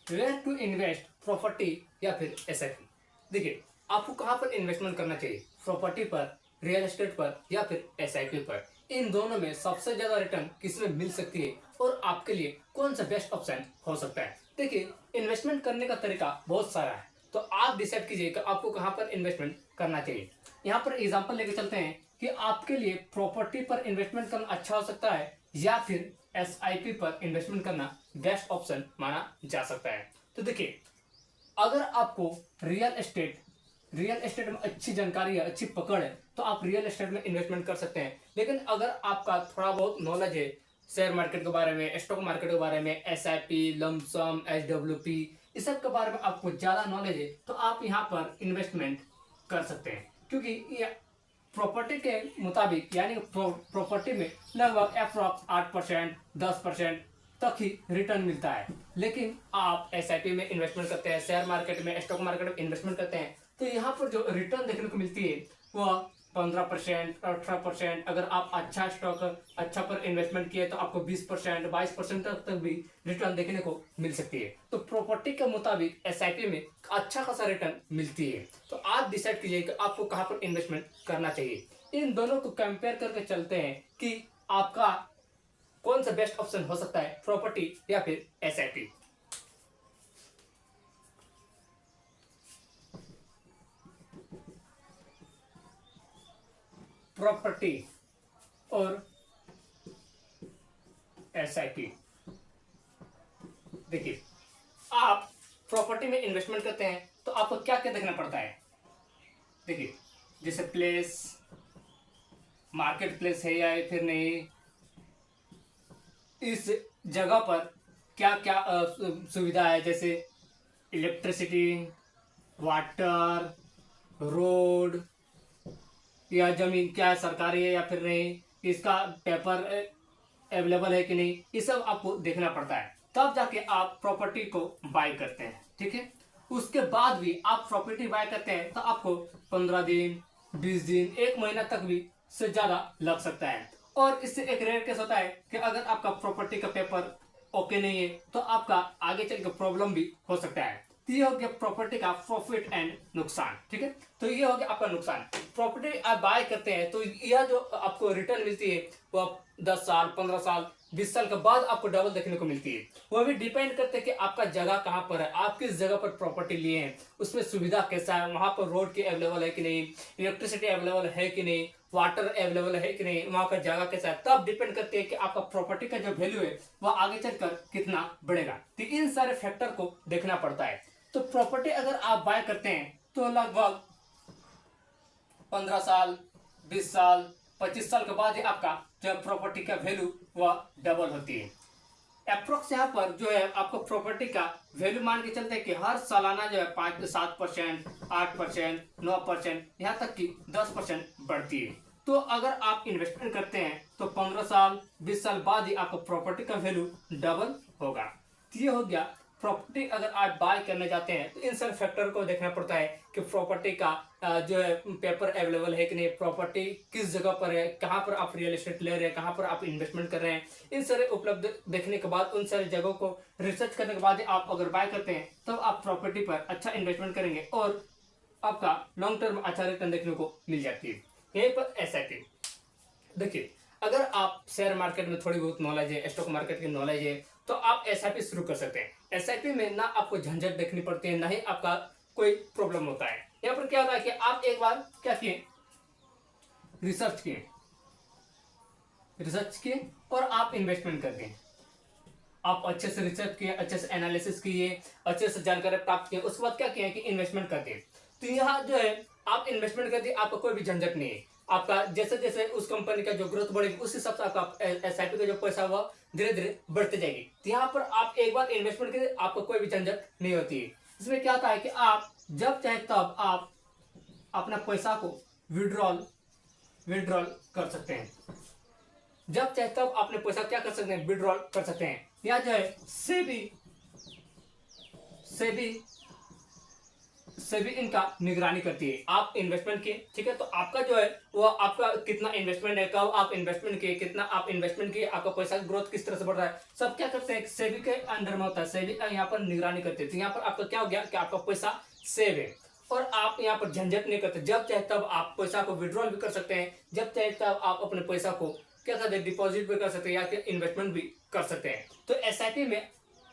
Where to invest, property या फिर SIP. देखिए आपको कहाँ पर इन्वेस्टमेंट करना चाहिए, प्रॉपर्टी पर, रियल एस्टेट पर या फिर एसआईपी पर। इन दोनों में सबसे ज्यादा रिटर्न किसमें मिल सकती है और आपके लिए कौन सा बेस्ट ऑप्शन हो सकता है। देखिए इन्वेस्टमेंट करने का तरीका बहुत सारा है, तो आप डिसाइड कीजिए कि आपको कहाँ पर इन्वेस्टमेंट करना चाहिए। यहाँ पर एग्जांपल लेके चलते हैं कि आपके लिए प्रॉपर्टी पर इन्वेस्टमेंट करना अच्छा हो सकता है या फिर एसआईपी पर इन्वेस्टमेंट करना बेस्ट ऑप्शन माना जा सकता है। तो देखिए अगर आपको रियल एस्टेट में अच्छी जानकारी है, अच्छी पकड़ है, तो आप रियल एस्टेट में इन्वेस्टमेंट कर सकते हैं। लेकिन अगर आपका थोड़ा बहुत नॉलेज है शेयर मार्केट के बारे में, स्टॉक मार्केट के बारे में, एसआईपी, लमसम, एसडब्ल्यूपी, इस सब के बारे में आपको ज्यादा नॉलेज है, तो आप यहाँ पर इन्वेस्टमेंट कर सकते हैं। क्योंकि ये प्रॉपर्टी के मुताबिक यानी प्रॉपर्टी में लगभग अप्रॉक्स 8%, 10% तक ही रिटर्न मिलता है। लेकिन आप एसआईपी में इन्वेस्टमेंट करते हैं, शेयर मार्केट में, स्टॉक मार्केट में इन्वेस्टमेंट करते हैं, तो यहाँ पर जो रिटर्न देखने को मिलती है वह 15%, 18%। अगर आप अच्छा स्टॉक अच्छा पर इन्वेस्टमेंट किए तो आपको 20%, 22% तक भी रिटर्न देखने को मिल सकती है। तो प्रॉपर्टी के मुताबिक एसआईपी में अच्छा खासा रिटर्न मिलती है। तो आप डिसाइड कीजिए कि आपको कहाँ पर इन्वेस्टमेंट करना चाहिए। इन दोनों को कंपेयर करके चलते हैं कि आपका कौन सा बेस्ट ऑप्शन हो सकता है, प्रॉपर्टी या फिर एसआईपी। प्रॉपर्टी और एसआईपी। देखिए आप प्रॉपर्टी में इन्वेस्टमेंट करते हैं तो आपको क्या क्या देखना पड़ता है। देखिए जैसे प्लेस, मार्केट प्लेस है या फिर नहीं, इस जगह पर क्या क्या सुविधा है, जैसे इलेक्ट्रिसिटी, वाटर, रोड, या जमीन क्या है, सरकारी है या फिर नहीं, इसका पेपर अवेलेबल है कि नहीं, ये सब आपको देखना पड़ता है। तब जाके आप प्रॉपर्टी को बाय करते हैं। ठीक है, उसके बाद भी आप प्रॉपर्टी बाय करते हैं तो आपको 15 दिन, 20 दिन, 1 महीना तक भी से ज्यादा लग सकता है। और इससे एक रेयर केस होता है कि अगर आपका प्रॉपर्टी का पेपर ओके नहीं है तो आपका आगे चल के प्रॉब्लम भी हो सकता है। तो ये हो गया प्रॉपर्टी का प्रॉफिट एंड नुकसान। ठीक है, तो ये हो गया आपका नुकसान। प्रॉपर्टी आप बाय करते हैं तो यह जो आपको रिटर्न मिलती है वो 10 साल, 15 साल, 20 साल के बाद आपको डबल देखने को मिलती है। वो भी डिपेंड करते हैं कि आपका जगह कहाँ पर है, आप किस जगह पर प्रॉपर्टी लिए हैं, उसमें सुविधा कैसा है, वहां पर रोड की अवेलेबल है कि नहीं, इलेक्ट्रिसिटी अवेलेबल है कि नहीं, वाटर अवेलेबल है कि नहीं, वहां का जगह कैसा है। तब डिपेंड करते हैं कि आपका प्रॉपर्टी का जो वैल्यू है वह आगे चलकर कितना बढ़ेगा। तो इन सारे फैक्टर को देखना पड़ता है। तो प्रॉपर्टी अगर आप बाय करते हैं तो लगभग 15 साल, 20 साल, 25 साल के बाद ही आपका जो प्रॉपर्टी का वैल्यू वह डबल होती है। अप्रोक्स यहाँ पर जो है आपको प्रॉपर्टी का वैल्यू मान के चलते हैं कि हर सालाना जो है 5-7%, 8%, 9%, यहाँ तक कि 10% बढ़ती है। तो अगर आप इन्वेस्टमेंट करते हैं तो 15 साल, 20 साल बाद ही आपको प्रॉपर्टी का वैल्यू डबल होगा। तो ये हो गया प्रॉपर्टी अगर आप बाय करने जाते हैं तो इन सारे फैक्टर को देखना पड़ता है कि प्रॉपर्टी का जो है पेपर अवेलेबल है कि नहीं, प्रॉपर्टी किस जगह पर है, कहाँ पर आप रियल एस्टेट ले रहे हैं, कहाँ पर आप इन्वेस्टमेंट कर रहे हैं। इन सारे उपलब्ध देखने के बाद, उन सारी जगहों को रिसर्च करने के बाद आप अगर बाय करते हैं तब आप प्रॉपर्टी पर अच्छा इन्वेस्टमेंट करेंगे और आपका लॉन्ग टर्म अच्छा रिटर्न देखने को मिल जाती है। यहीं पर एसआईपी। देखिए अगर आप शेयर मार्केट में थोड़ी बहुत नॉलेज है, स्टॉक मार्केट की नॉलेज है, तो आप एसआईपी शुरू कर सकते हैं। एसआईपी में ना आपको झंझट देखनी पड़ती है, ना ही आपका कोई प्रॉब्लम होता है। यहाँ पर क्या होता है कि आप एक बार क्या किए, रिसर्च किए और आप इन्वेस्टमेंट कर दिए। आप अच्छे से रिसर्च किए, अच्छे से एनालिसिस किए, अच्छे से जानकारी प्राप्त किए, उसके बाद क्या किया कि इन्वेस्टमेंट कर दिए। तो यहाँ जो है आप इन्वेस्टमेंट कर दिए, आपका कोई भी झंझट नहीं है। आपका जैसे जैसे उस कंपनी का जो ग्रोथ बढ़ेगी उस हिसाब से आपका एसआईपी का जो पैसा हुआ धीरे धीरे बढ़ते जाएगी। तो यहाँ पर आप एक बार इन्वेस्टमेंट करिए, आपको कोई भी झंझट नहीं होती है। इसमें क्या होता है कि आप जब चाहे तब आप अपना पैसा को विड्रॉल कर सकते हैं। जब चाहे तब अपने पैसा क्या कर सकते हैं, विड्रॉल कर सकते हैं। यहाँ जो है सेबी सेबी इनका निगरानी करती है। आप इन्वेस्टमेंट किए, ठीक है, तो आपका जो है वो आपका कितना इन्वेस्टमेंट है, कब आप इन्वेस्टमेंट किए, कितना आप इन्वेस्टमेंट किए, आपका पैसा की ग्रोथ किस तरह से बढ़ रहा है, सब क्या करते हैं सेबी के अंडर में होता है। सेबी यहाँ पर निगरानी करती है। तो यहाँ पर आपका क्या हो गया कि आपका पैसा सेव है और आप यहाँ पर झंझट नहीं करते। जब चाहे तब आप पैसा को विड्रॉल भी कर सकते हैं, जब चाहे तब आप अपने पैसा को क्या करते हैं डिपॉजिट भी कर सकते हैं या फिर इन्वेस्टमेंट भी कर सकते हैं। तो एसआईपी में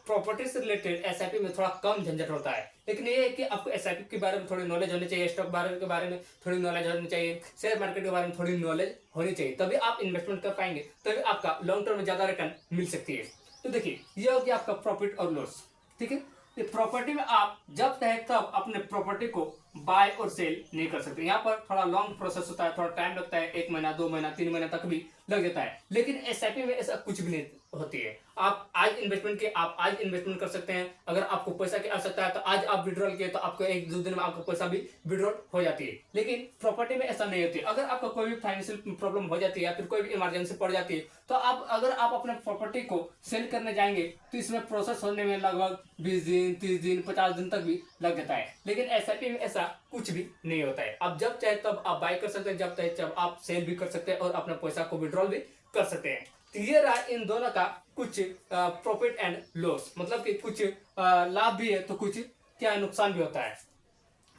प्रॉपर्टी से रिलेटेड एसआईपी में थोड़ा कम झंझट होता है, लेकिन ये है कि आपको एसआईपी के बारे में थोड़ी नॉलेज होनी चाहिए, स्टॉक मार्केट के बारे में थोड़ी नॉलेज होनी चाहिए, शेयर मार्केट के बारे में थोड़ी नॉलेज होनी चाहिए, तभी आप इन्वेस्टमेंट कर पाएंगे, तभी आपका लॉन्ग टर्म में ज्यादा रिटर्न मिल सकती है। तो देखिए ये हो गया आपका प्रॉफिट और लॉस, ठीक है। प्रॉपर्टी में आप जब चाहे तब अपने प्रॉपर्टी को बाय और सेल नहीं कर सकते। यहाँ पर थोड़ा लॉन्ग प्रोसेस होता है, थोड़ा टाइम लगता है, 1 महीना 2 महीना 3 महीना तक भी लग जाता है। लेकिन एसआईपी में ऐसा कुछ भी नहीं होती है। आप आज इन्वेस्टमेंट किए, आप आज इन्वेस्टमेंट कर सकते हैं। अगर आपको पैसा की आवश्यकता है तो आज आप विड्रॉल किए तो आपको 1-2 दिन में आपका पैसा भी विड्रॉल हो जाती है। लेकिन प्रॉपर्टी में ऐसा नहीं होती। अगर आपको कोई भी फाइनेंशियल प्रॉब्लम हो जाती है या फिर कोई भी इमरजेंसी पड़ जाती है तो अगर आप अपने प्रॉपर्टी को सेल करने जाएंगे तो इसमें प्रोसेस होने में लगभग 20 दिन 30 दिन 50 दिन तक भी लग जाता है। लेकिन एसआईपी में ऐसा कुछ भी नहीं होता है। आप जब चाहे तब आप बाय कर सकते हैं, जब चाहे तब आप सेल भी कर सकते हैं और अपने पैसा को विड्रॉल भी कर सकते हैं। तो ये रहा इन दोनों का कुछ प्रॉफिट एंड लॉस, मतलब कि कुछ लाभ भी है तो कुछ क्या नुकसान भी होता है।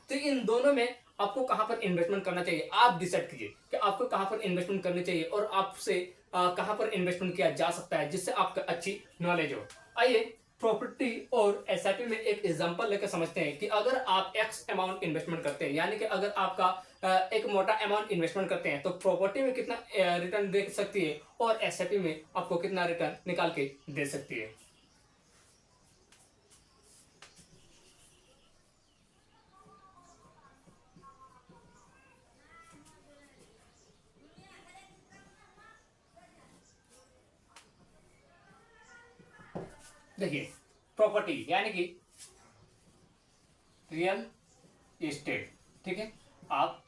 तो इन दोनों में आपको कहां पर इन्वेस्टमेंट करना चाहिए आप डिसाइड कीजिए कि आपको कहां पर इन्वेस्टमेंट करनी चाहिए और आपसे कहां पर इन्वेस्टमेंट किया जा सकता है जिससे आपको अच्छी नॉलेज हो। आइए प्रॉपर्टी और एसआईपी में एक एग्जांपल लेकर समझते हैं कि अगर आप एक्स अमाउंट इन्वेस्टमेंट करते हैं, यानी कि अगर आपका एक मोटा अमाउंट इन्वेस्टमेंट करते हैं तो प्रॉपर्टी में कितना रिटर्न दे सकती है और एसआईपी में आपको कितना रिटर्न निकाल के दे सकती है। देखिए प्रॉपर्टी यानी कि रियल एस्टेट, ठीक है। आप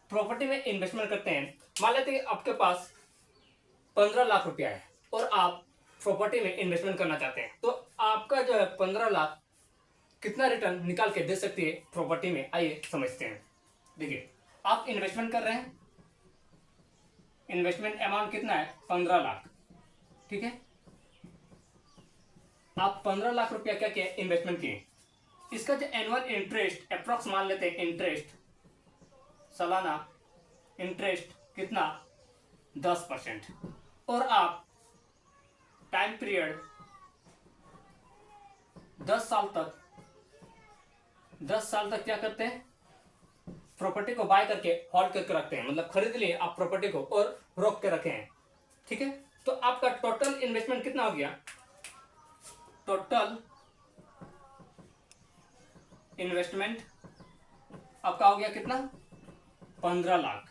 प्रॉपर्टी में इन्वेस्टमेंट करते हैं, मान लेते हैं आपके पास 15 लाख रुपया है और आप प्रॉपर्टी में इन्वेस्टमेंट करना चाहते हैं, तो आपका जो है 15 लाख कितना रिटर्न निकाल के दे सकती है प्रॉपर्टी में, आइए समझते हैं। देखिए आप इन्वेस्टमेंट कर रहे हैं, इन्वेस्टमेंट अमाउंट कितना है 15 लाख, ठीक है। आप 15 लाख रुपया क्या किए इन्वेस्टमेंट किए, इसका जो एनुअल इंटरेस्ट अप्रोक्स मान लेते हैं, इंटरेस्ट सालाना इंटरेस्ट कितना 10%, और आप टाइम पीरियड 10 साल तक क्या करते हैं प्रॉपर्टी को बाय करके होल्ड करके रखते हैं, मतलब खरीद लिए आप प्रॉपर्टी को और रोक के रखे हैं, ठीक है। तो आपका टोटल इन्वेस्टमेंट कितना हो गया, टोटल इन्वेस्टमेंट आपका हो गया कितना 15 लाख।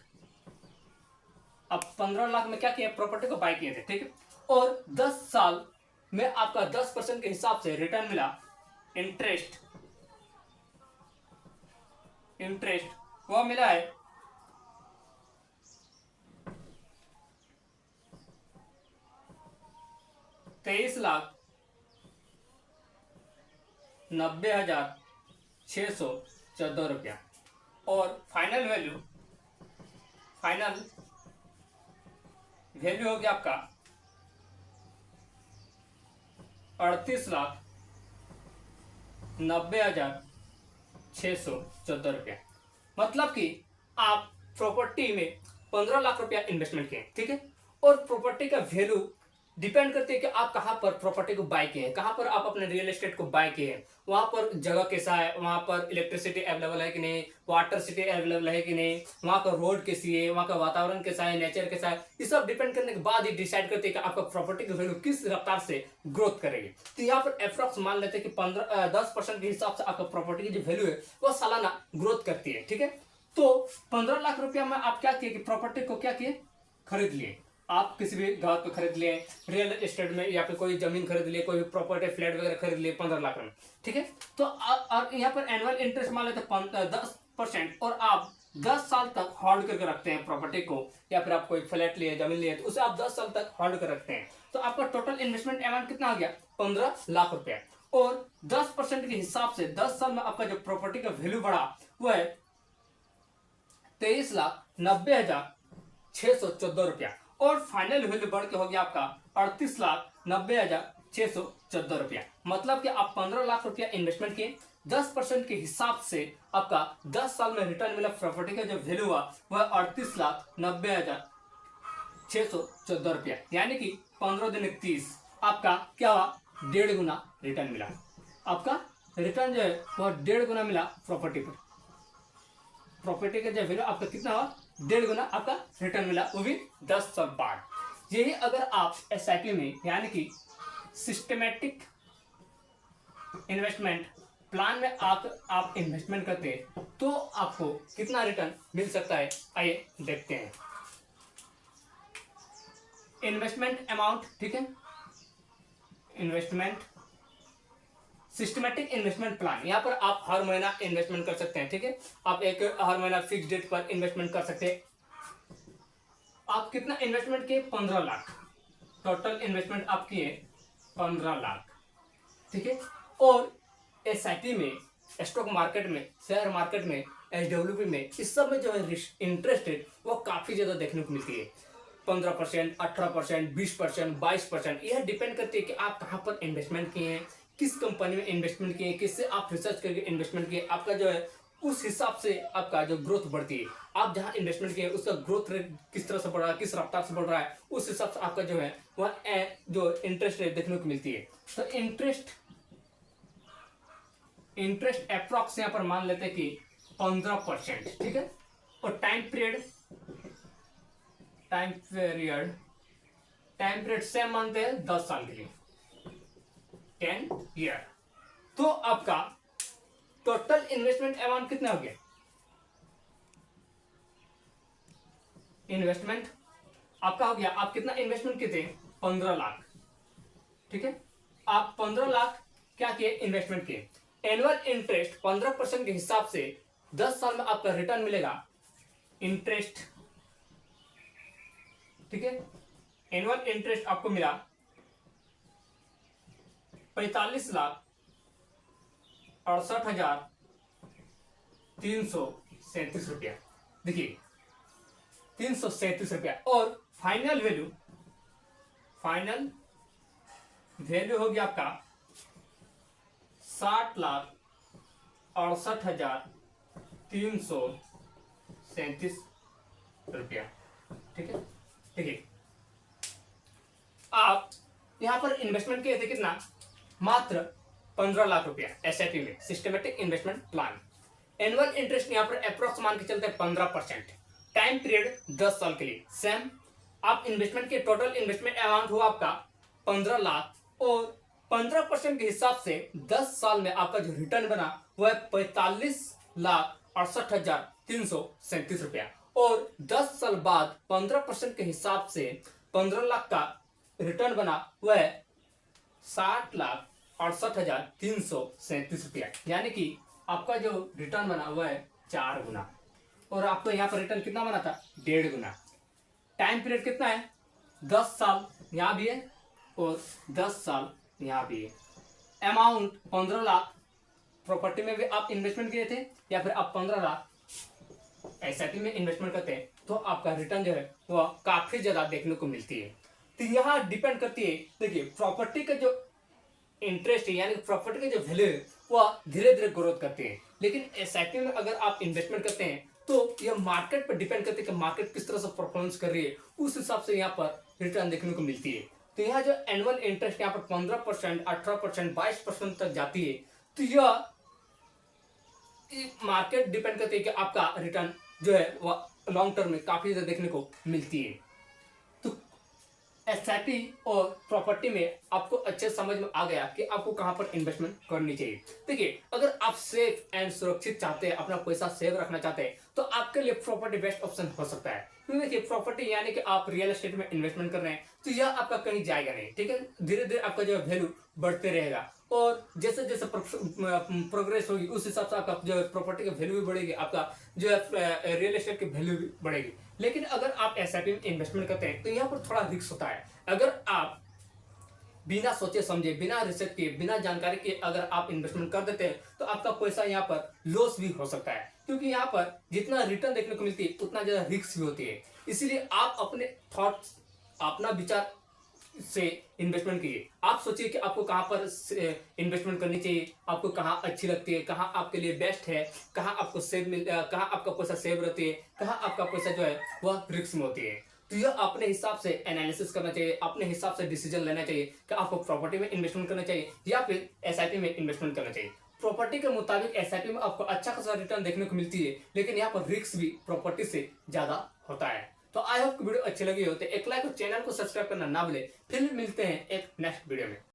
अब 15 लाख में क्या किया प्रॉपर्टी को बाय किए थे, ठीक है, और 10 साल में आपका 10% के हिसाब से रिटर्न मिला, इंटरेस्ट वो मिला है 23,90,614 रुपया, और फाइनल वैल्यू हो गया आपका 38,90,614 रुपया। मतलब कि आप प्रॉपर्टी में 15 लाख रुपया इन्वेस्टमेंट किए, ठीक है, और प्रॉपर्टी का वैल्यू डिपेंड करती है कि आप कहां पर प्रॉपर्टी को बाय किए हैं, कहां पर आप अपने रियल एस्टेट को बाय किए हैं, वहां पर जगह कैसा है, वहां पर इलेक्ट्रिसिटी अवेलेबल है कि नहीं, वाटर सिटी अवेलेबल है कि नहीं, वहां का रोड कैसी है, वहां का वातावरण कैसा है, नेचर कैसा है, ये सब डिपेंड करने के बाद ही डिसाइड करते हैं कि आपका प्रॉपर्टी की वैल्यू किस रफ्तार से ग्रोथ करेगी। तो यहाँ पर अप्रॉक्स मान लेते हैं कि 10% के हिसाब से आपका प्रॉपर्टी की जो वैल्यू है वो सालाना ग्रोथ करती है, ठीक है। तो 15 लाख रुपया में आप क्या किए कि प्रॉपर्टी को क्या किए खरीद लिए, आप किसी भी घर को खरीद लिए, रियल एस्टेट में या फिर कोई जमीन खरीद लिए, कोई भी प्रॉपर्टी फ्लैट वगैरह खरीद लिए 15 लाख में, ठीक है। तो और यहाँ पर एनुअल इंटरेस्ट मान लेते 10% और आप 10 साल तक होल्ड करके रखते हैं प्रॉपर्टी को, या फिर आप कोई फ्लैट लिए जमीन लिए तो उसे आप 10 साल तक होल्ड कर रखते हैं, तो आपका टोटल इन्वेस्टमेंट अमाउंट कितना हो गया 15 लाख रुपया। और 10% के हिसाब से 10 साल में आपका जो प्रॉपर्टी का वैल्यू बढ़ा वो है 23,90,614 और फाइनल वैल्यू बढ़ के हो गया आपका 38,90,614 रुपया। मतलब कि आप 15 लाख रुपया इन्वेस्टमेंट किए, 10% के हिसाब से आपका 10 साल में रिटर्न मिला, प्रॉपर्टी का जो वैल्यू हुआ वह 38,90,614 रुपया, यानी कि 15 दिन 30 आपका क्या हुआ, 1.5 गुना रिटर्न मिला। आपका रिटर्न जो है वह 1.5 गुना मिला प्रॉपर्टी पर। प्रॉपर्टी का जो वैल्यू आपका कितना हुआ, 1.5 गुना आपका रिटर्न मिला, वो भी 10 साल बाद। यही अगर आप एसआईपी में यानी कि सिस्टमेटिक इन्वेस्टमेंट प्लान में आप इन्वेस्टमेंट करते हैं तो आपको कितना रिटर्न मिल सकता है, आइए देखते हैं। इन्वेस्टमेंट अमाउंट, ठीक है, इन्वेस्टमेंट सिस्टमेटिक इन्वेस्टमेंट प्लान, यहाँ पर आप हर महीना इन्वेस्टमेंट कर सकते हैं, ठीक है। आप एक हर महीना फिक्स डेट पर इन्वेस्टमेंट कर सकते हैं। आप कितना इन्वेस्टमेंट किए, 15 लाख टोटल इन्वेस्टमेंट आप किए 15 लाख, ठीक है। और एसआईपी में, स्टॉक मार्केट में, शेयर मार्केट में, एसडब्ल्यूपी में, इस सब में जो है इंटरेस्ट रेट वो काफी ज्यादा देखने को मिलती है। 15%, 18%, 20%, 22%, यह डिपेंड करती है कि आप कहाँ पर इन्वेस्टमेंट किए हैं, किस कंपनी में इन्वेस्टमेंट किए, किससे आप रिसर्च करके इन्वेस्टमेंट किए, आपका जो है उस हिसाब से आपका जो ग्रोथ बढ़ती है। आप जहां इन्वेस्टमेंट किए उसका ग्रोथ रेट किस तरह से बढ़ रहा है, किस रफ्तार से बढ़ रहा है, उस हिसाब से आपका जो है वह जो इंटरेस्ट रेट देखने को मिलती है। तो इंटरेस्ट अप्रॉक्स यहाँ पर मान लेते हैं कि 15%, ठीक है। और टाइम पीरियड सेम मानते हैं 10 साल के लिए, 10 ईयर। तो आपका टोटल इन्वेस्टमेंट अमाउंट कितना हो गया, इन्वेस्टमेंट आपका हो गया, आप कितना इन्वेस्टमेंट किए थे, 15 लाख, ठीक है। आप 15 लाख क्या किए, इन्वेस्टमेंट किए। एनुअल इंटरेस्ट 15% के हिसाब से 10 साल में आपका रिटर्न मिलेगा, इंटरेस्ट, ठीक है। एनुअल इंटरेस्ट आपको मिला 45,68,337 रुपया, देखिए 337 रुपया। और फाइनल वैल्यू हो गया आपका 60,68,337 रुपया, ठीक है। देखिए आप यहां पर इन्वेस्टमेंट किए थे कितना, मात्र 15 लाख रुपया एसआईपी में, systematic investment plan. Annual interest यहां पर अप्रोक्स मान के चलते हैं 15%, टाइम पीरियड 10 साल के लिए सेम। आप इन्वेस्टमेंट के टोटल इन्वेस्टमेंट अमाउंट हुआ आपका 15 लाख और 15% के हिसाब से 10 साल में आपका जो रिटर्न बना वो है 45,68,337 रुपया। और 10 साल बाद 15% के हिसाब से 15 लाख का रिटर्न बना वह है 60,68,337 रुपया, यानी कि आपका जो रिटर्न बना वह है 4 गुना। और आपको यहाँ पर रिटर्न कितना बना था, 1.5 गुना। टाइम पीरियड कितना है, 10 साल यहाँ भी है और 10 साल यहाँ भी है। अमाउंट 15 लाख, प्रॉपर्टी में भी आप इन्वेस्टमेंट किए थे या फिर आप 15 लाख एसआईपी में इन्वेस्टमेंट करते हैं तो आपका रिटर्न जो है वह काफी ज्यादा देखने को मिलती है। तो यहाँ डिपेंड करती है, देखिए प्रॉपर्टी का जो इंटरेस्ट है यानी प्रॉपर्टी का जो वैल्यू है वह धीरे धीरे ग्रोथ करती है। लेकिन एसआईपी में अगर आप इन्वेस्टमेंट करते हैं तो यह मार्केट पर डिपेंड करती है कि मार्केट किस तरह से परफॉर्मेंस कर रही है, उस हिसाब से यहाँ पर रिटर्न देखने को मिलती है। तो यहाँ जो एनुअल इंटरेस्ट यहाँ पर 15%, 18%, 22% तक जाती है। तो यह मार्केट डिपेंड करती है कि आपका रिटर्न जो है वह लॉन्ग टर्म में काफी ज्यादा देखने को मिलती है। तो एसआईपी और प्रॉपर्टी में आपको अच्छे समझ में आ गया कि आपको कहां पर इन्वेस्टमेंट करनी चाहिए। देखिए अगर आप सेफ एंड सुरक्षित चाहते हैं, अपना पैसा सेव रखना चाहते हैं तो आपके लिए प्रॉपर्टी बेस्ट ऑप्शन हो सकता है। क्योंकि देखिए प्रॉपर्टी यानी कि आप रियल एस्टेट में इन्वेस्टमेंट कर रहे हैं तो यह आपका कहीं जाएगा नहीं, ठीक है। धीरे धीरे आपका जो वैल्यू बढ़ते रहेगा और जैसे जैसे प्रोग्रेस होगी उस हिसाब से आपका जो प्रॉपर्टी का वैल्यू भी बढ़ेगी, आपका जो है रियल एस्टेट की वैल्यू भी बढ़ेगी। लेकिन अगर आप एसआईपी में इन्वेस्टमेंट करते हैं तो यहाँ पर थोड़ा रिस्क होता है। अगर आप बिना सोचे समझे, बिना रिसर्च किए, बिना जानकारी के अगर आप इन्वेस्टमेंट कर देते हैं तो आपका पैसा यहाँ पर लॉस भी हो सकता है, क्योंकि यहाँ पर जितना रिटर्न देखने को मिलती है उतना ज्यादा रिस्क भी होती है। इसीलिए आप अपने थॉट्स, अपना विचार से इन्वेस्टमेंट कीजिए। आप सोचिए कि आपको कहाँ पर इन्वेस्टमेंट करनी चाहिए, आपको कहाँ अच्छी लगती है, कहाँ आपके लिए बेस्ट है, कहाँ आपको कहाँ आपका पैसा सेव रहती है, कहाँ आपका पैसा जो है वह रिस्क में होती है। तो यह अपने हिसाब से एनालिसिस करना चाहिए, अपने हिसाब से डिसीजन लेना चाहिए कि आपको प्रॉपर्टी में इन्वेस्टमेंट करना चाहिए या फिर एसआईपी में इन्वेस्टमेंट करना चाहिए। प्रॉपर्टी के मुताबिक एसआईपी में आपको अच्छा खासा रिटर्न देखने को मिलती है, लेकिन यहाँ पर रिस्क भी प्रॉपर्टी से ज्यादा होता है। तो आई होप वीडियो अच्छी लगी हो तो एक लाइक और चैनल को सब्सक्राइब करना ना भूले। फिर मिलते हैं एक नेक्स्ट वीडियो में।